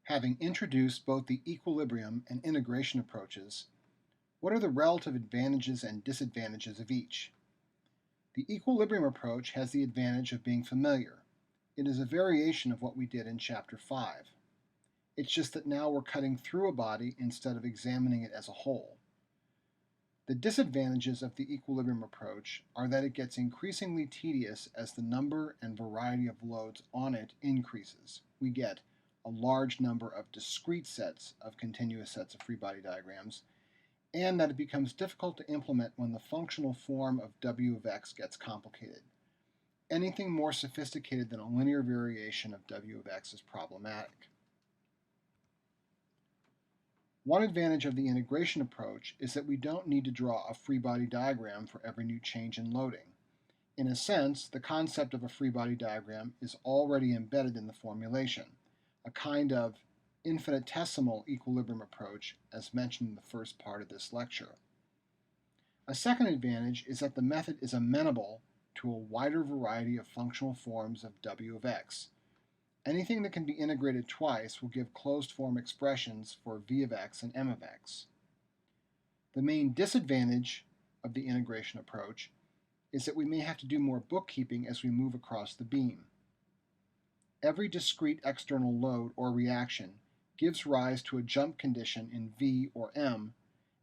Having introduced both the equilibrium and integration approaches, what are the relative advantages and disadvantages of each? The equilibrium approach has the advantage of being familiar. It is a variation of what we did in Chapter 5. It's just that now we're cutting through a body instead of examining it as a whole. The disadvantages of the equilibrium approach are that it gets increasingly tedious as the number and variety of loads on it increases. We get a large number of discrete sets of continuous sets of free body diagrams, and that it becomes difficult to implement when the functional form of W of x gets complicated. Anything more sophisticated than a linear variation of W of x is problematic. One advantage of the integration approach is that we don't need to draw a free body diagram for every new change in loading. In a sense, the concept of a free body diagram is already embedded in the formulation, a kind of infinitesimal equilibrium approach as mentioned in the first part of this lecture. A second advantage is that the method is amenable to a wider variety of functional forms of W of x. Anything that can be integrated twice will give closed form expressions for V of x and M of x. The main disadvantage of the integration approach is that we may have to do more bookkeeping as we move across the beam. Every discrete external load or reaction gives rise to a jump condition in V or M,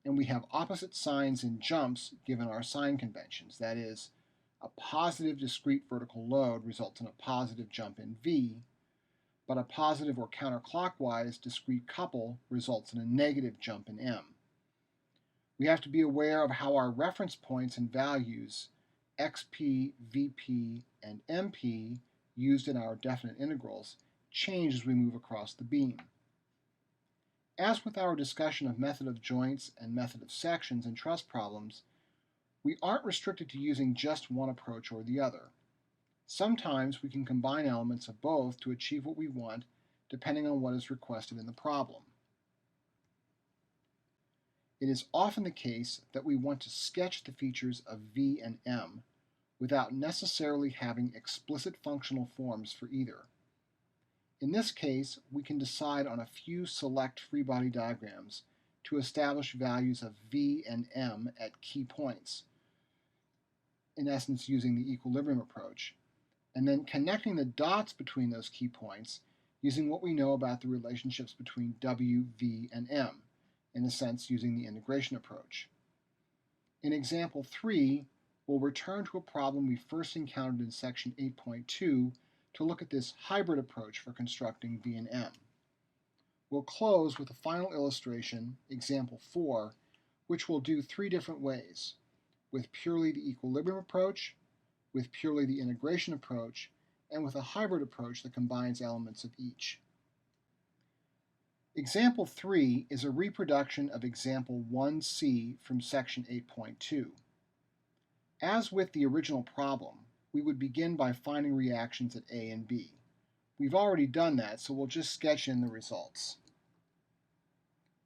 and we have opposite signs in jumps given our sign conventions. That is, a positive discrete vertical load results in a positive jump in V, but a positive or counterclockwise discrete couple results in a negative jump in M. We have to be aware of how our reference points and values xp, vp, and mp used in our definite integrals change as we move across the beam. As with our discussion of method of joints and method of sections in truss problems, we aren't restricted to using just one approach or the other. Sometimes we can combine elements of both to achieve what we want, depending on what is requested in the problem. It is often the case that we want to sketch the features of V and M without necessarily having explicit functional forms for either. In this case, we can decide on a few select free body diagrams to establish values of V and M at key points, in essence using the equilibrium approach, and then connecting the dots between those key points using what we know about the relationships between W, V, and M, in a sense using the integration approach. In example 3, we'll return to a problem we first encountered in section 8.2 to look at this hybrid approach for constructing V and M. We'll close with a final illustration, example 4, which we'll do 3 different ways: with purely the equilibrium approach, with purely the integration approach, and with a hybrid approach that combines elements of each. Example 3 is a reproduction of example 1c from section 8.2. As with the original problem, we would begin by finding reactions at A and B. We've already done that, so we'll just sketch in the results.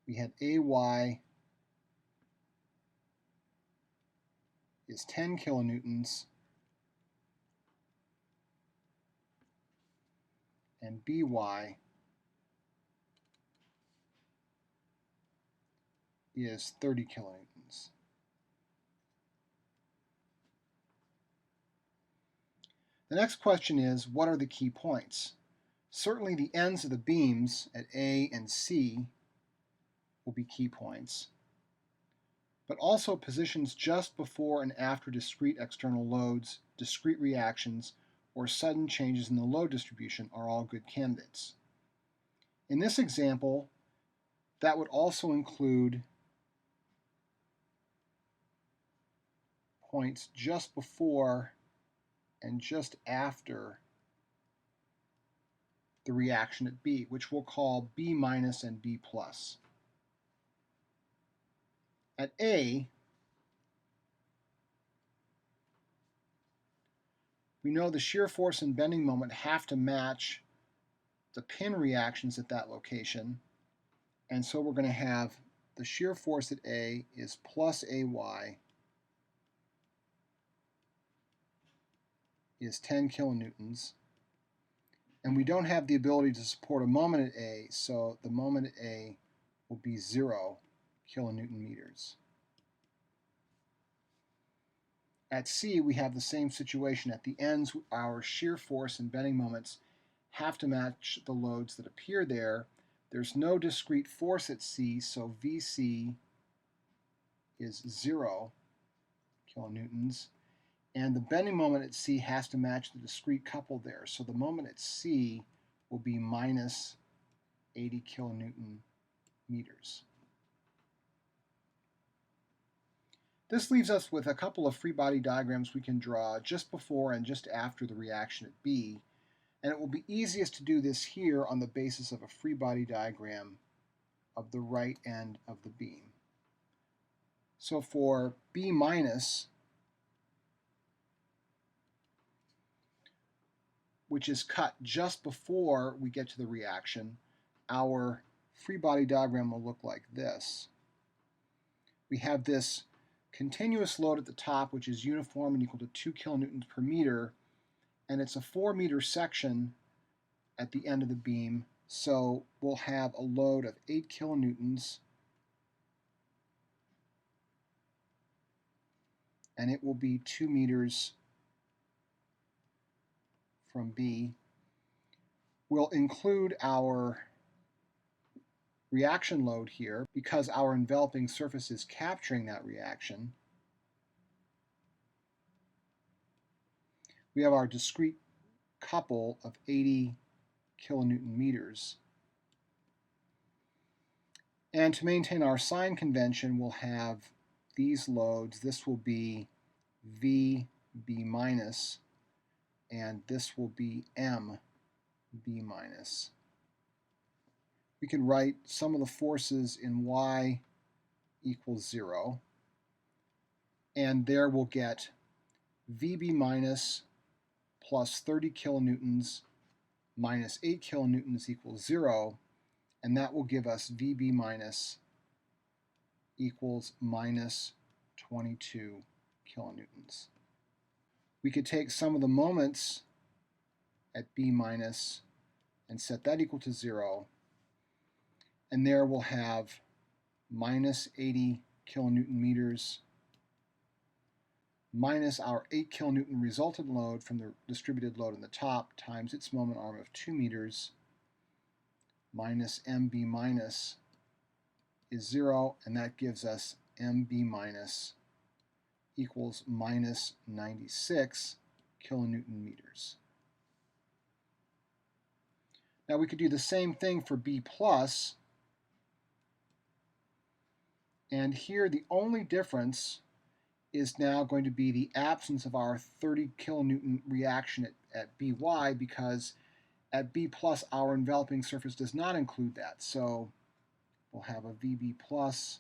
We had AY is 10 kilonewtons, and BY is 30 kilonewtons. The next question is, what are the key points? Certainly the ends of the beams at A and C will be key points, but also positions just before and after discrete external loads, discrete reactions, or sudden changes in the load distribution are all good candidates. In this example, that would also include points just before and just after the reaction at B, which we'll call B minus and B plus. At A, we know the shear force and bending moment have to match the pin reactions at that location, and so we're going to have the shear force at A is plus AY is 10 kilonewtons, And we don't have the ability to support a moment at A, so the moment at A will be 0 kilonewton meters. At C, we have the same situation. At the ends, our shear force and bending moments have to match the loads that appear there. There's no discrete force at C, so VC is 0 kilonewtons. And the bending moment at C has to match the discrete couple there. So the moment at C will be minus 80 kilonewton meters. This leaves us with a couple of free body diagrams we can draw just before and just after the reaction at B. And it will be easiest to do this here on the basis of a free body diagram of the right end of the beam. So for B minus, which is cut just before we get to the reaction, our free body diagram will look like this. We have this continuous load at the top, which is uniform and equal to 2 kilonewtons per meter, and it's a 4-meter section at the end of the beam, so we'll have a load of 8 kilonewtons, and it will be 2 meters from B. We'll include our reaction load here because our enveloping surface is capturing that reaction. We have our discrete couple of 80 kilonewton meters. And to maintain our sign convention, we'll have these loads. This will be VB minus, and this will be MB minus. We can write sum of the forces in Y equals 0, and there we'll get VB minus plus 30 kilonewtons minus 8 kilonewtons equals 0, and that will give us VB minus equals minus 22 kilonewtons. We could take sum of the moments at B minus and set that equal to 0, and there we'll have minus 80 kilonewton meters minus our 8 kilonewton resultant load from the distributed load on the top times its moment arm of 2 meters minus MB minus is 0, and that gives us MB minus equals minus 96 kilonewton meters. Now we could do the same thing for B plus, and here the only difference is now going to be the absence of our 30 kilonewton reaction at By, because at B plus our enveloping surface does not include that. So we'll have a VB plus,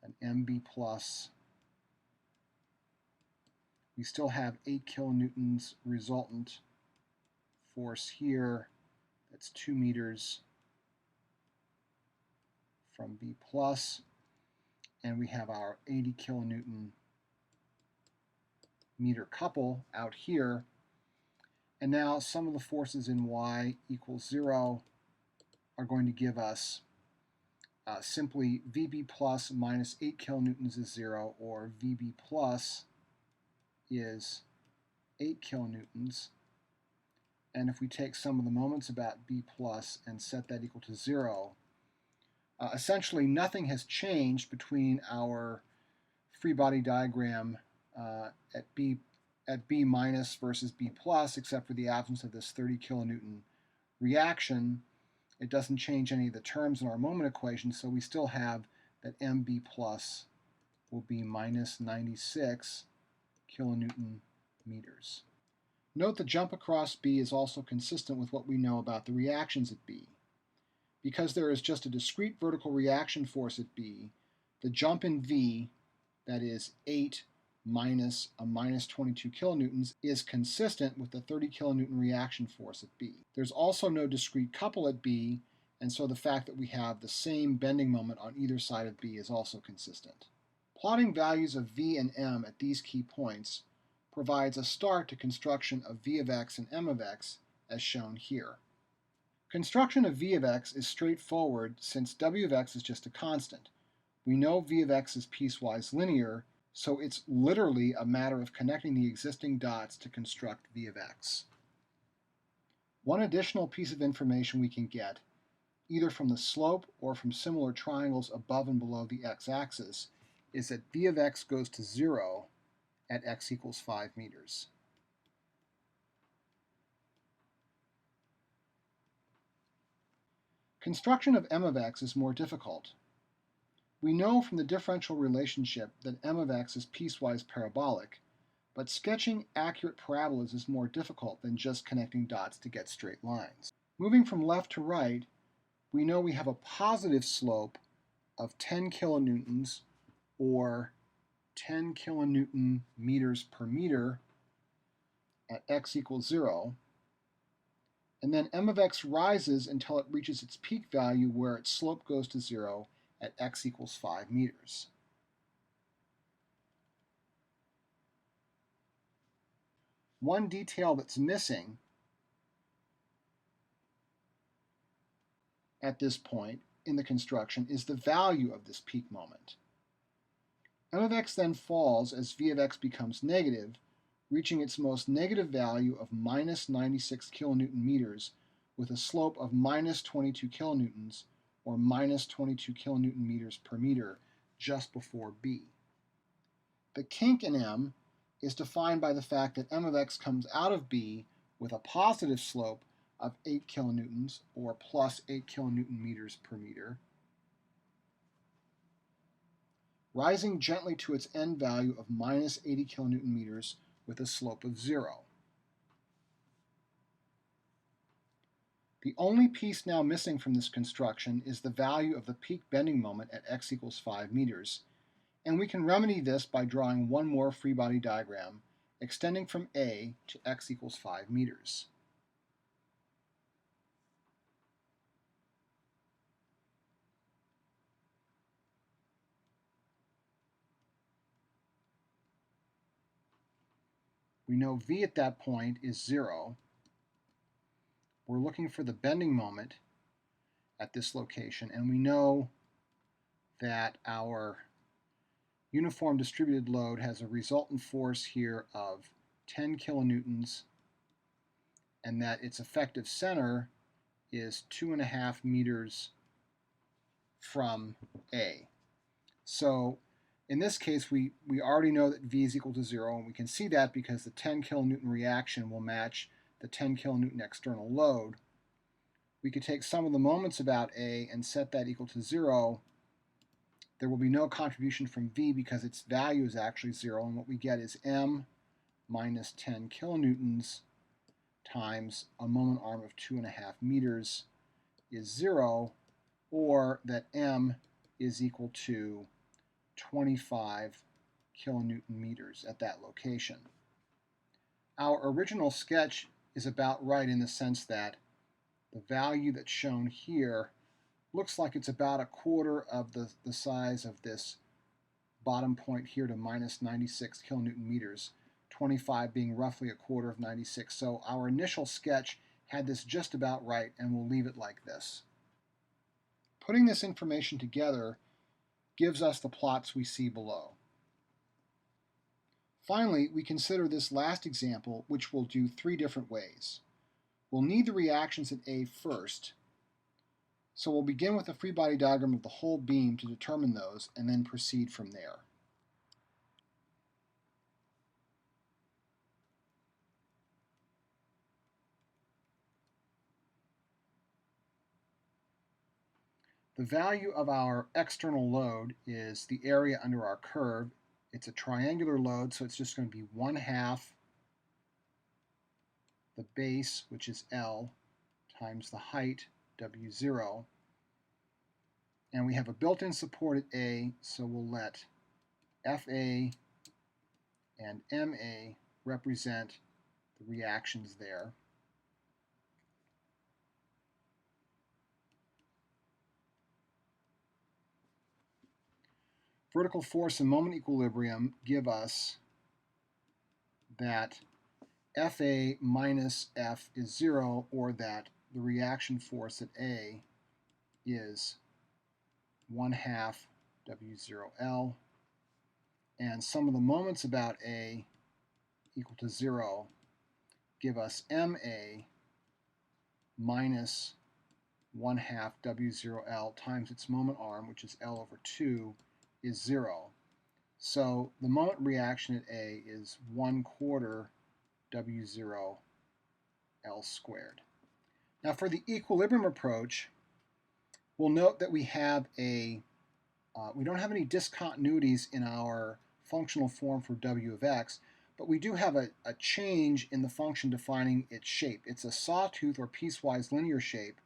an MB plus. We still have 8 kilonewtons resultant force here. That's 2 meters from B plus. And we have our 80 kilonewton meter couple out here. And now sum of the forces in Y equals 0 are going to give us simply VB plus minus 8 kilonewtons is 0, or VB plus is 8 kilonewtons. And if we take sum of the moments about B plus and set that equal to 0, essentially nothing has changed between our free body diagram at B minus versus B plus, except for the absence of this 30 kilonewton reaction. It doesn't change any of the terms in our moment equation, so we still have that MB plus will be minus 96 kilonewton meters. Note the jump across B is also consistent with what we know about the reactions at B. Because there is just a discrete vertical reaction force at B, the jump in V, that is 8 minus a minus 22 kilonewtons, is consistent with the 30 kilonewton reaction force at B. There's also no discrete couple at B, and so the fact that we have the same bending moment on either side of B is also consistent. Plotting values of V and M at these key points provides a start to construction of v of x and m of x as shown here. Construction of v of x is straightforward since w of x is just a constant. We know v of x is piecewise linear, so it's literally a matter of connecting the existing dots to construct v of x. One additional piece of information we can get, either from the slope or from similar triangles above and below the x-axis, is that v of x goes to 0 at x equals 5 meters. Construction of m of x is more difficult. We know from the differential relationship that m of x is piecewise parabolic, but sketching accurate parabolas is more difficult than just connecting dots to get straight lines. Moving from left to right, we know we have a positive slope of 10 kilonewtons, or 10 kilonewton meters per meter at x equals 0, and then m of x rises until it reaches its peak value where its slope goes to 0 at x equals 5 meters. One detail that's missing at this point in the construction is the value of this peak moment. M of x then falls as v of x becomes negative, reaching its most negative value of minus 96 kilonewton meters with a slope of minus 22 kilonewtons, or minus 22 kilonewton meters per meter, just before b. The kink in m is defined by the fact that m of x comes out of b with a positive slope of 8 kilonewtons, or plus 8 kilonewton meters per meter, rising gently to its end value of minus 80 kilonewton meters with a slope of 0. The only piece now missing from this construction is the value of the peak bending moment at x equals 5 meters, and we can remedy this by drawing one more free body diagram extending from A to x equals 5 meters. We know v at that point is 0. We're looking for the bending moment at this location, and we know that our uniform distributed load has a resultant force here of 10 kilonewtons, and that its effective center is 2.5 meters from A. So in this case, we already know that V is equal to 0, and we can see that because the 10 kilonewton reaction will match the 10 kilonewton external load. We could take some of the moments about A and set that equal to 0. There will be no contribution from V because its value is actually 0, and what we get is m minus 10 kilonewtons times a moment arm of 2.5 meters is 0, or that m is equal to 25 kilonewton meters at that location. Our original sketch is about right in the sense that the value that's shown here looks like it's about a quarter of the size of this bottom point here to minus 96 kilonewton meters, 25 being roughly a quarter of 96. So our initial sketch had this just about right, and we'll leave it like this. Putting this information together gives us the plots we see below. Finally, we consider this last example, which we'll do 3 different ways. We'll need the reactions at A first, so we'll begin with a free body diagram of the whole beam to determine those, and then proceed from there. The value of our external load is the area under our curve. It's a triangular load, so it's just going to be 1/2 the base, which is L, times the height, W0. And we have a built-in support at A, so we'll let FA and MA represent the reactions there. Vertical force and moment equilibrium give us that Fa minus F is 0, or that the reaction force at A is 1/2 W0L, and some of the moments about A equal to 0 give us MA minus 1/2 W0L times its moment arm, which is L over 2, is 0. So the moment reaction at A is 1/4 W0L squared. Now for the equilibrium approach, we'll note that we don't have any discontinuities in our functional form for W of x, but we do have a change in the function defining its shape. It's a sawtooth or piecewise linear shape,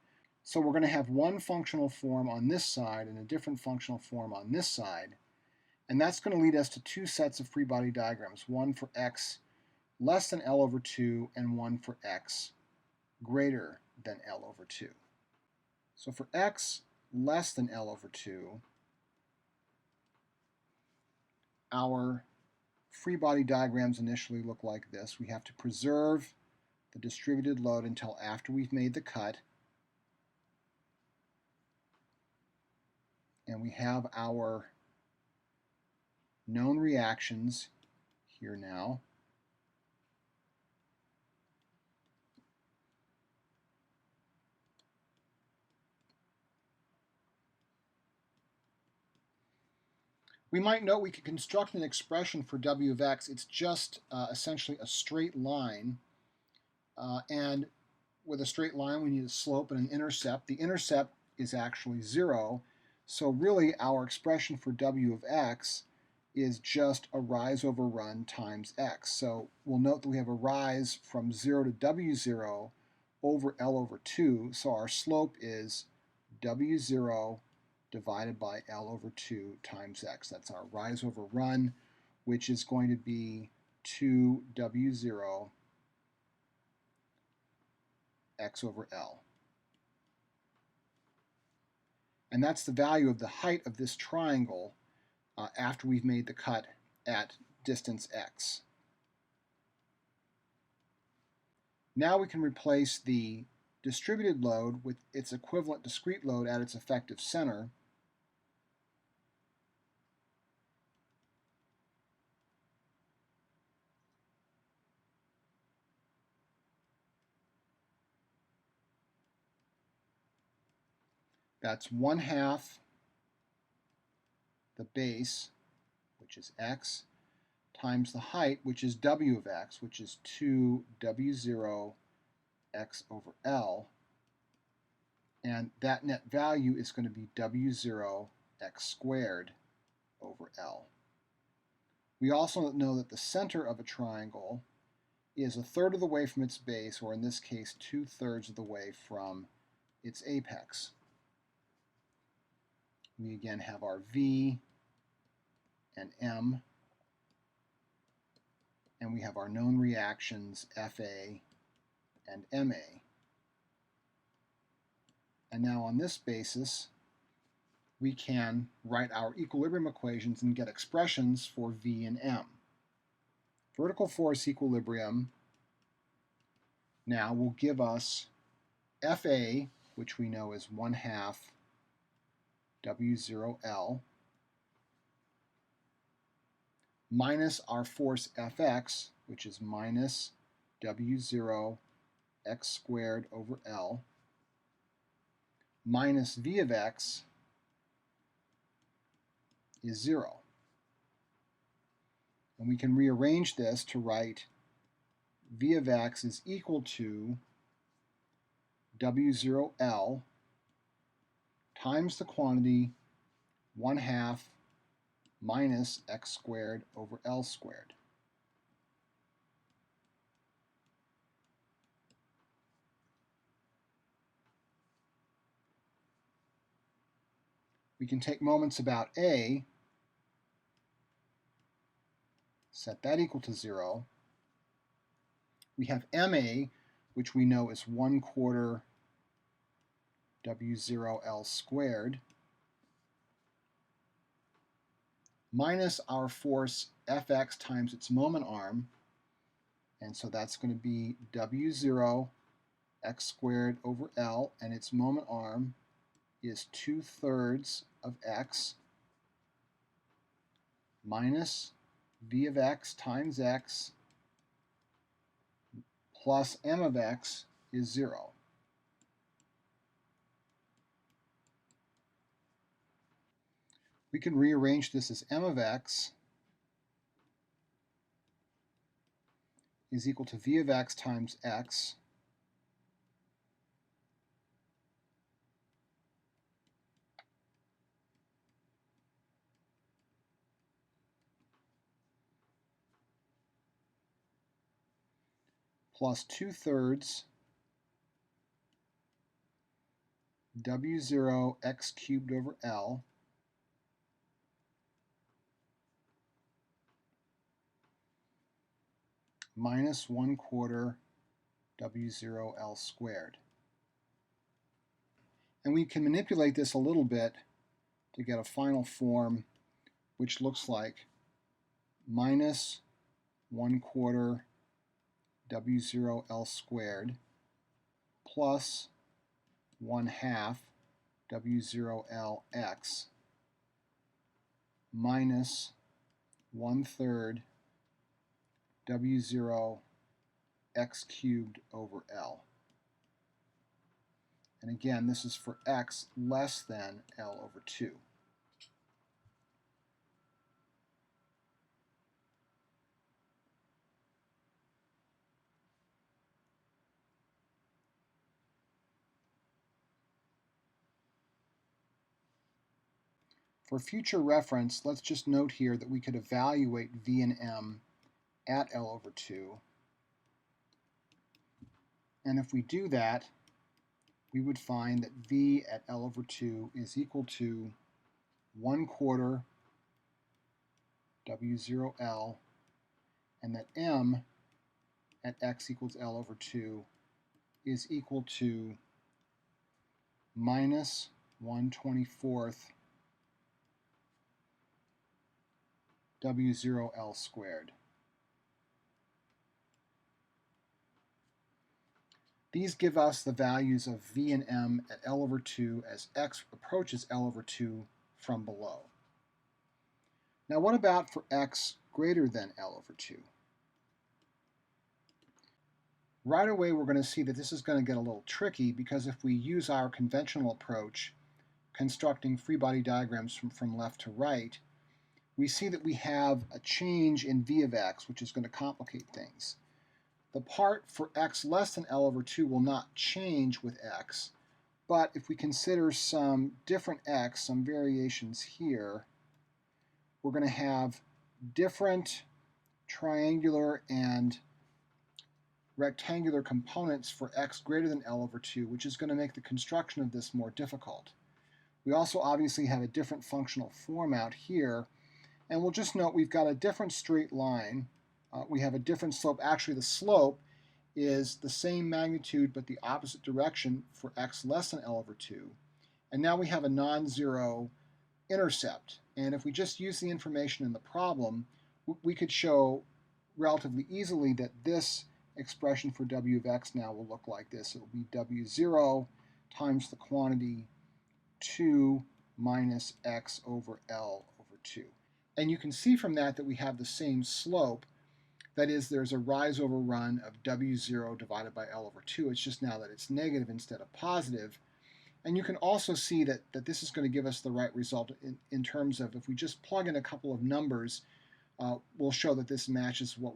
so we're going to have one functional form on this side and a different functional form on this side, and that's going to lead us to two sets of free body diagrams, one for x less than L over 2 and one for x greater than L over 2. So for x less than L over 2, our free body diagrams initially look like this. We have to preserve the distributed load until after we've made the cut. And we have our known reactions here now. We might note we could construct an expression for W of x. It's just essentially a straight line. And with a straight line, we need a slope and an intercept. The intercept is actually 0. So really, our expression for W of x is just a rise over run times x. So we'll note that we have a rise from 0 to W0 over L over 2. So our slope is W0 divided by L over 2 times x. That's our rise over run, which is going to be 2W0 x over L. And that's the value of the height of this triangle after we've made the cut at distance x. Now we can replace the distributed load with its equivalent discrete load at its effective center. That's 1/2 the base, which is x, times the height, which is W of x, which is 2W0 x over L. And that net value is going to be W0 x squared over L. We also know that the center of a triangle is 1/3 of the way from its base, or in this case 2/3 of the way from its apex. We again have our V and M, and we have our known reactions Fa and Ma. And now on this basis, we can write our equilibrium equations and get expressions for V and M. Vertical force equilibrium now will give us Fa, which we know is 1/2 W0L, minus our force Fx, which is minus W0 x squared over L, minus V of x is 0. And we can rearrange this to write V of x is equal to W0L times the quantity 1/2 minus x squared over L squared. We can take moments about A, set that equal to 0. We have MA, which we know is 1/4 W0L squared, minus our force Fx times its moment arm, And so that's going to be W0 x squared over L, and its moment arm is 2/3 of x minus v of x times x plus m of x is 0. We can rearrange this as m of x is equal to v of x times x plus 2/3 W0 x cubed over L minus 1/4 W0 L squared. And we can manipulate this a little bit to get a final form which looks like minus 1/4 W0 L squared plus 1/2 W0 L x minus 1/3 W0 x cubed over L. And again, this is for x less than L over 2. For future reference, let's just note here that we could evaluate v and m at L over 2. And if we do that, we would find that v at L over 2 is equal to 1/4 W0L, and that m at x equals L over 2 is equal to minus 1/24 W0L squared. These give us the values of v and m at L over 2 as x approaches L over 2 from below. Now what about for x greater than L over 2? Right away we're going to see that this is going to get a little tricky, because if we use our conventional approach, constructing free body diagrams from left to right, we see that we have a change in v of x, which is going to complicate things. The part for x less than L over 2 will not change with x, but if we consider some different x, some variations here, we're going to have different triangular and rectangular components for x greater than L over 2, which is going to make the construction of this more difficult. We also obviously have a different functional form out here, and we'll just note we've got a different straight line. We have a different slope. Actually, the slope is the same magnitude but the opposite direction for x less than L over 2. And now we have a non-zero intercept. And if we just use the information in the problem, we could show relatively easily that this expression for w of x now will look like this. It will be w0 times the quantity 2 minus x over L over 2. And you can see from that that we have the same slope. That is, there's a rise over run of w0 divided by L over 2. It's just now that it's negative instead of positive. And you can also see that this is going to give us the right result in terms of, if we just plug in a couple of numbers, we'll show that this matches what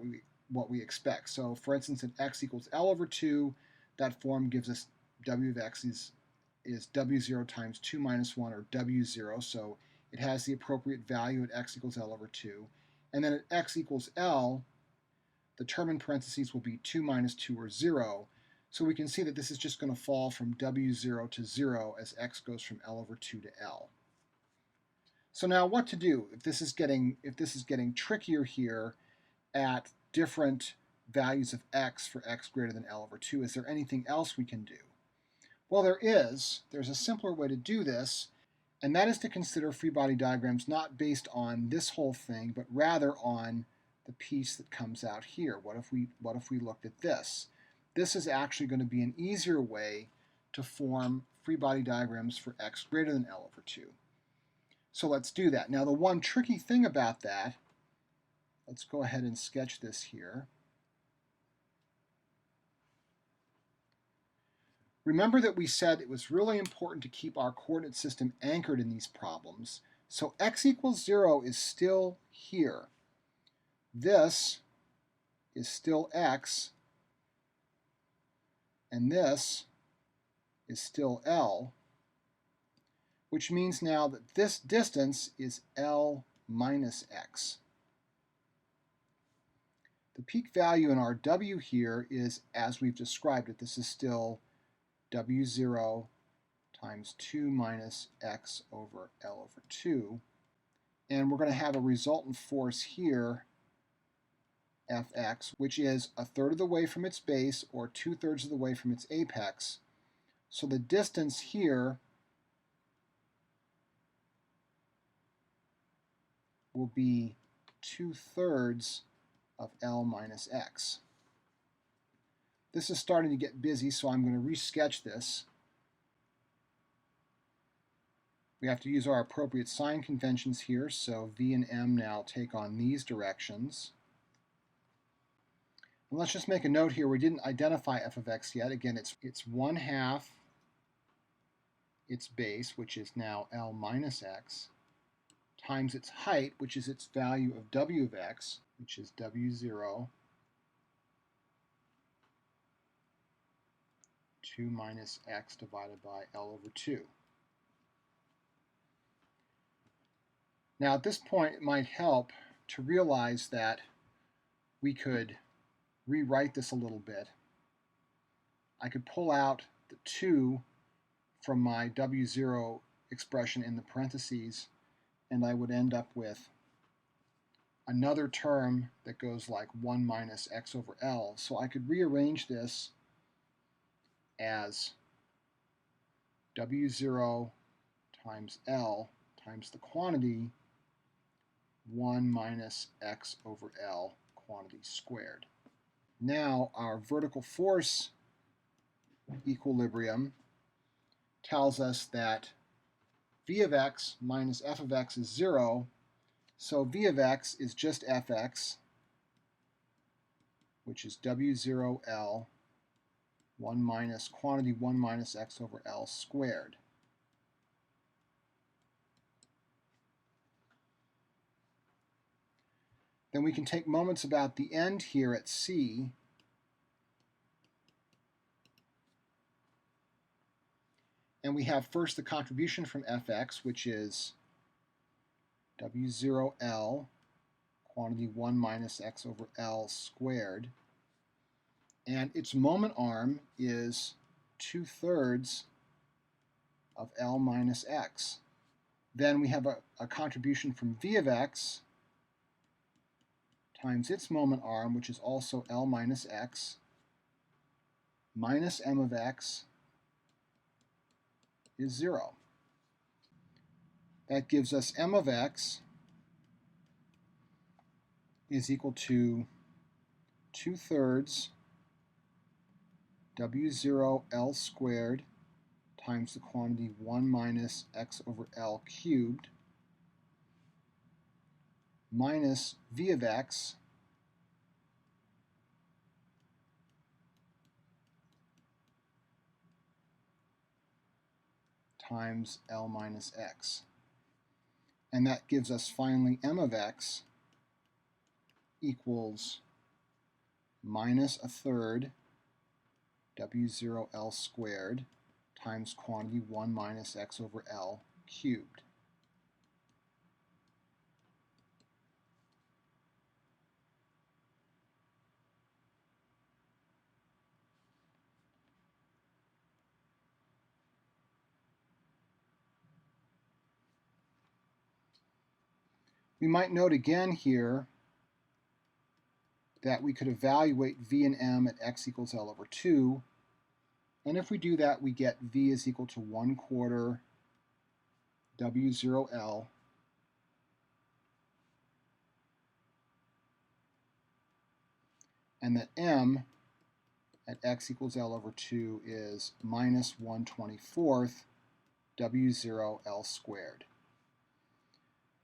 we expect. So for instance, at x equals L over 2, that form gives us w of x is w0 times 2 minus 1, or w0, so it has the appropriate value at x equals L over 2. And then at x equals L, the term in parentheses will be 2 minus 2, or 0. So we can see that this is just going to fall from w0 to 0 as x goes from L over 2 to L. So now what to do if this is getting trickier here at different values of x for x greater than L over 2? Is there anything else we can do? Well, there's a simpler way to do this, and that is to consider free body diagrams not based on this whole thing, but rather on the piece that comes out here? What if we looked at this? This is actually going to be an easier way to form free body diagrams for x greater than L over 2. So let's do that. Now the one tricky thing about that, let's go ahead and sketch this here. Remember that we said it was really important to keep our coordinate system anchored in these problems. So x equals 0 is still here. This is still x, and this is still L, which means now that this distance is L minus x. The peak value in our W here is, as we've described it, this is still W0 times 2 minus x over L over 2. And we're going to have a resultant force here, Fx, which is 1/3 of the way from its base or 2/3 of the way from its apex. So the distance here will be 2/3 of L minus x. This is starting to get busy, so I'm going to resketch this. We have to use our appropriate sign conventions here, so V and M now take on these directions. And let's just make a note here, we didn't identify f of x yet. Again, it's 1/2 its base, which is now L minus x, times its height, which is its value of W of x, which is W0, 2 minus x divided by L over 2. Now at this point it might help to realize that we could rewrite this a little bit. I could pull out the 2 from my W0 expression in the parentheses, and I would end up with another term that goes like 1 minus x over L. So I could rearrange this as W0 times L times the quantity 1 minus x over L quantity squared. Now our vertical force equilibrium tells us that V of x minus f of x is 0, so V of x is just fx, which is W0L 1 minus quantity 1 minus x over L squared. Then we can take moments about the end here at C. And we have first the contribution from fx, which is W0L, quantity 1 minus x over L squared. And its moment arm is 2/3 of L minus x. Then we have a contribution from V of x times its moment arm, which is also L minus x, minus M of x is 0. That gives us M of x is equal to 2/3 W0L squared times the quantity 1 minus x over L cubed minus V of x times L minus x. And that gives us finally M of x equals minus 1/3 W0L squared times quantity 1 minus x over L cubed. We might note again here that we could evaluate V and M at x equals L over 2. And if we do that, we get V is equal to 1/4 W0L and that m at x equals L over 2 is minus 1/24 W0 L squared.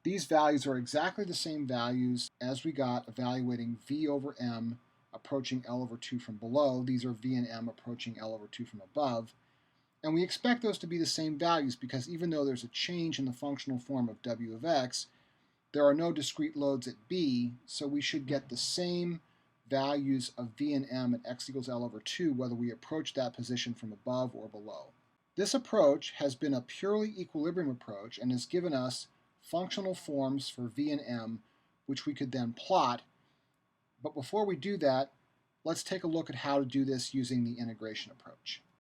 These values are exactly the same values as we got evaluating V over M approaching L over 2 from below. These are V and M approaching L over 2 from above. And we expect those to be the same values because even though there's a change in the functional form of W of x, there are no discrete loads at B, so we should get the same values of V and M at x equals L over 2 whether we approach that position from above or below. This approach has been a purely equilibrium approach and has given us functional forms for V and M, which we could then plot. But before we do that, let's take a look at how to do this using the integration approach.